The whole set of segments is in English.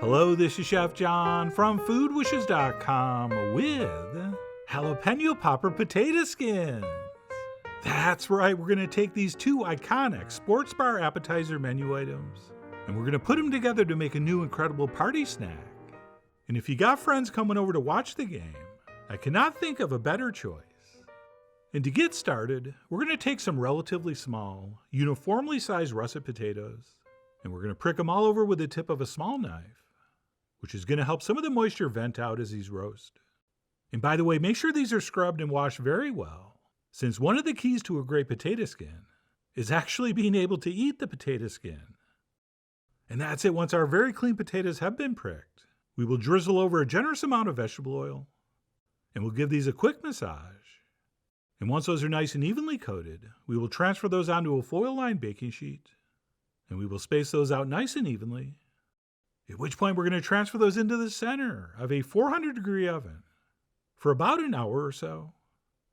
Hello, this is Chef John from foodwishes.com with jalapeno popper potato skins. That's right, we're going to take these two iconic sports bar appetizer menu items and we're going to put them together to make a new incredible party snack. And if you got friends coming over to watch the game, I cannot think of a better choice. And to get started, we're going to take some relatively small, uniformly sized russet potatoes, and we're going to prick them all over with the tip of a small knife, which is going to help some of the moisture vent out as these roast. And by the way, make sure these are scrubbed and washed very well, since one of the keys to a great potato skin is actually being able to eat the potato skin. And that's it. Once our very clean potatoes have been pricked, we will drizzle over a generous amount of vegetable oil, and we'll give these a quick massage. And once those are nice and evenly coated, we will transfer those onto a foil-lined baking sheet, and we will space those out nice and evenly, at which point we're going to transfer those into the center of a 400-degree oven for about an hour or so,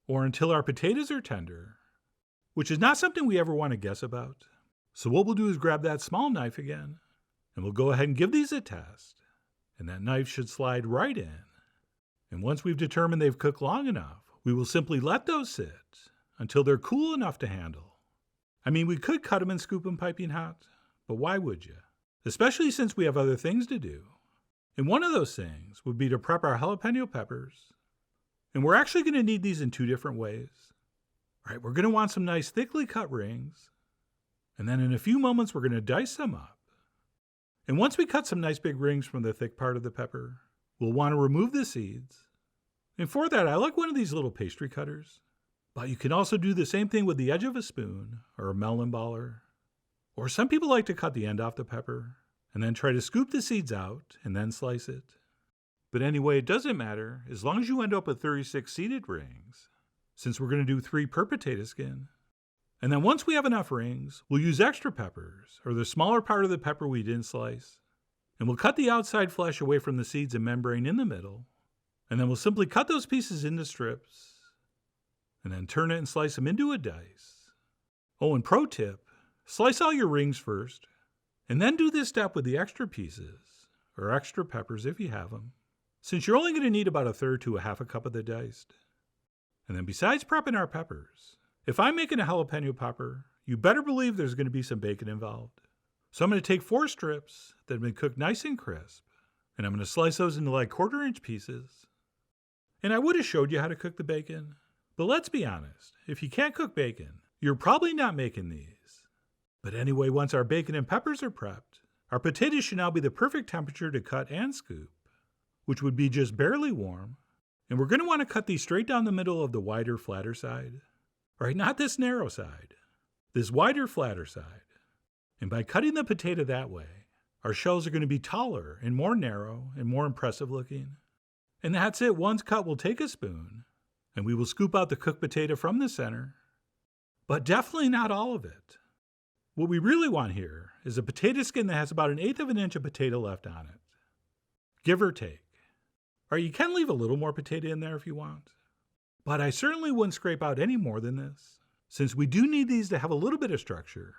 or until our potatoes are tender, which is not something we ever want to guess about. So what we'll do is grab that small knife again, and we'll go ahead and give these a test, and that knife should slide right in. And once we've determined they've cooked long enough, we will simply let those sit until they're cool enough to handle. I mean, we could cut them and scoop them piping hot, but why would you? Especially since we have other things to do. And one of those things would be to prep our jalapeno peppers. And we're actually going to need these in two different ways. All right, we're going to want some nice thickly cut rings. And then in a few moments, we're going to dice them up. And once we cut some nice big rings from the thick part of the pepper, we'll want to remove the seeds. And for that, I like one of these little pastry cutters. But you can also do the same thing with the edge of a spoon or a melon baller. Or some people like to cut the end off the pepper and then try to scoop the seeds out and then slice it. But anyway, it doesn't matter as long as you end up with 36 seeded rings, since we're going to do 3 per potato skin. And then once we have enough rings, we'll use extra peppers, or the smaller part of the pepper we didn't slice. And we'll cut the outside flesh away from the seeds and membrane in the middle. And then we'll simply cut those pieces into strips, and then turn it and slice them into a dice. Oh, and pro tip, slice all your rings first, and then do this step with the extra pieces, or extra peppers if you have them, since you're only going to need about 1/3 to 1/2 cup of the diced. And then besides prepping our peppers, if I'm making a jalapeno popper, you better believe there's going to be some bacon involved. So I'm going to take 4 strips that have been cooked nice and crisp, and I'm going to slice those into like 1/4-inch pieces. And I would have showed you how to cook the bacon, but let's be honest, if you can't cook bacon, you're probably not making these. But anyway, once our bacon and peppers are prepped, our potatoes should now be the perfect temperature to cut and scoop, which would be just barely warm. And we're going to want to cut these straight down the middle of the wider, flatter side. Right, not this narrow side, this wider, flatter side. And by cutting the potato that way, our shells are going to be taller and more narrow and more impressive looking. And that's it. Once cut, we'll take a spoon, and we will scoop out the cooked potato from the center, but definitely not all of it. What we really want here is a potato skin that has about 1/8 of an inch of potato left on it, give or take. Or you can leave a little more potato in there if you want, but I certainly wouldn't scrape out any more than this, since we do need these to have a little bit of structure.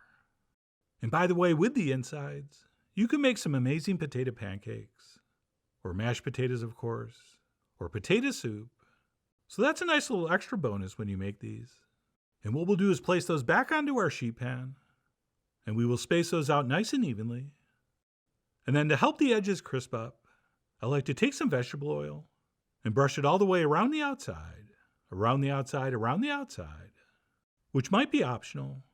And by the way, with the insides, you can make some amazing potato pancakes, or mashed potatoes, of course, or potato soup. So that's a nice little extra bonus when you make these. And what we'll do is place those back onto our sheet pan, and we will space those out nice and evenly. And then to help the edges crisp up, I like to take some vegetable oil and brush it all the way around the outside, around the outside, around the outside, which might be optional,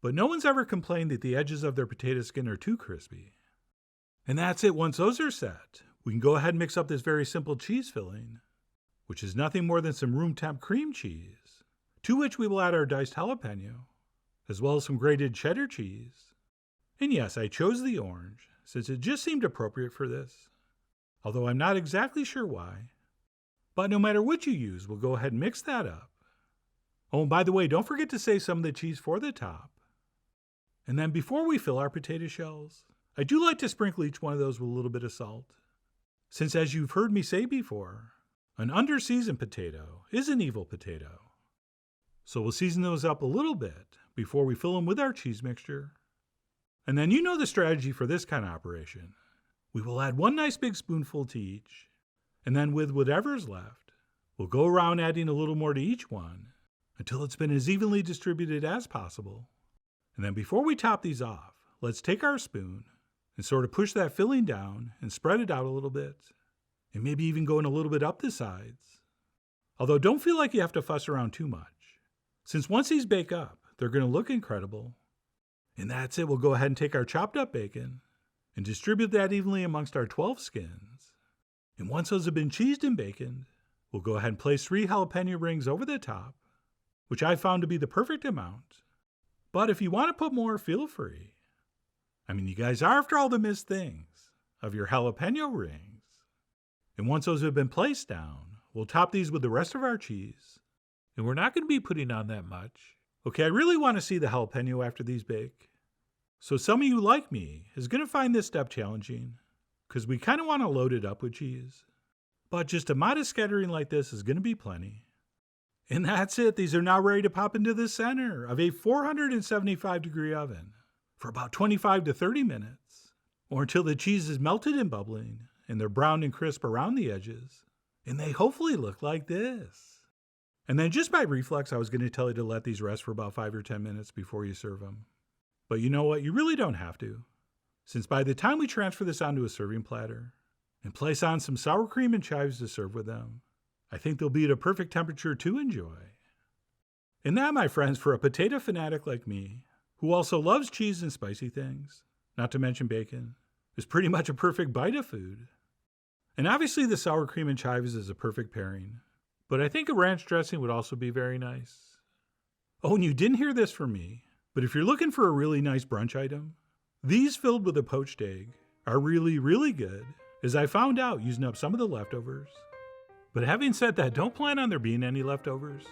but no one's ever complained that the edges of their potato skin are too crispy. And that's it. Once those are set, we can go ahead and mix up this very simple cheese filling, which is nothing more than some room temp cream cheese, to which we will add our diced jalapeno, as well as some grated cheddar cheese. And yes, I chose the orange, since it just seemed appropriate for this, although I'm not exactly sure why. But no matter what you use, we'll go ahead and mix that up. Oh, and by the way, don't forget to save some of the cheese for the top. And then before we fill our potato shells, I do like to sprinkle each one of those with a little bit of salt, since as you've heard me say before, an under-seasoned potato is an evil potato. So we'll season those up a little bit before we fill them with our cheese mixture. And then you know the strategy for this kind of operation. We will add one nice big spoonful to each, and then with whatever's left, we'll go around adding a little more to each one until it's been as evenly distributed as possible. And then before we top these off, let's take our spoon and sort of push that filling down and spread it out a little bit, and maybe even going a little bit up the sides. Although don't feel like you have to fuss around too much, since once these bake up, they're going to look incredible. And that's it. We'll go ahead and take our chopped up bacon and distribute that evenly amongst our 12 skins. And once those have been cheesed and baconed, we'll go ahead and place 3 jalapeno rings over the top, which I found to be the perfect amount. But if you want to put more, feel free. I mean, you guys are after all the missed things of your jalapeno rings. And once those have been placed down, we'll top these with the rest of our cheese. And we're not going to be putting on that much. Okay, I really want to see the jalapeno after these bake. So some of you like me is going to find this step challenging because we kind of want to load it up with cheese. But just a modest scattering like this is going to be plenty. And that's it. These are now ready to pop into the center of a 475-degree oven for about 25 to 30 minutes, or until the cheese is melted and bubbling and they're brown and crisp around the edges, and they hopefully look like this. And then just by reflex, I was going to tell you to let these rest for about 5 or 10 minutes before you serve them. But you know what? You really don't have to, since by the time we transfer this onto a serving platter and place on some sour cream and chives to serve with them, I think they'll be at a perfect temperature to enjoy. And that, my friends, for a potato fanatic like me, who also loves cheese and spicy things, not to mention bacon, is pretty much a perfect bite of food. And obviously the sour cream and chives is a perfect pairing, but I think a ranch dressing would also be very nice. Oh, and you didn't hear this from me, but if you're looking for a really nice brunch item, these filled with a poached egg are really, really good, as I found out using up some of the leftovers. But having said that, don't plan on there being any leftovers.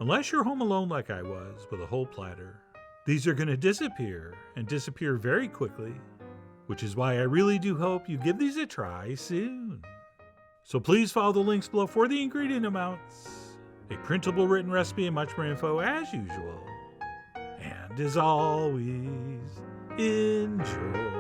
Unless you're home alone like I was with a whole platter. These are going to disappear, and disappear very quickly, which is why I really do hope you give these a try soon. So please follow the links below for the ingredient amounts, a printable written recipe, and much more info as usual. And as always, enjoy.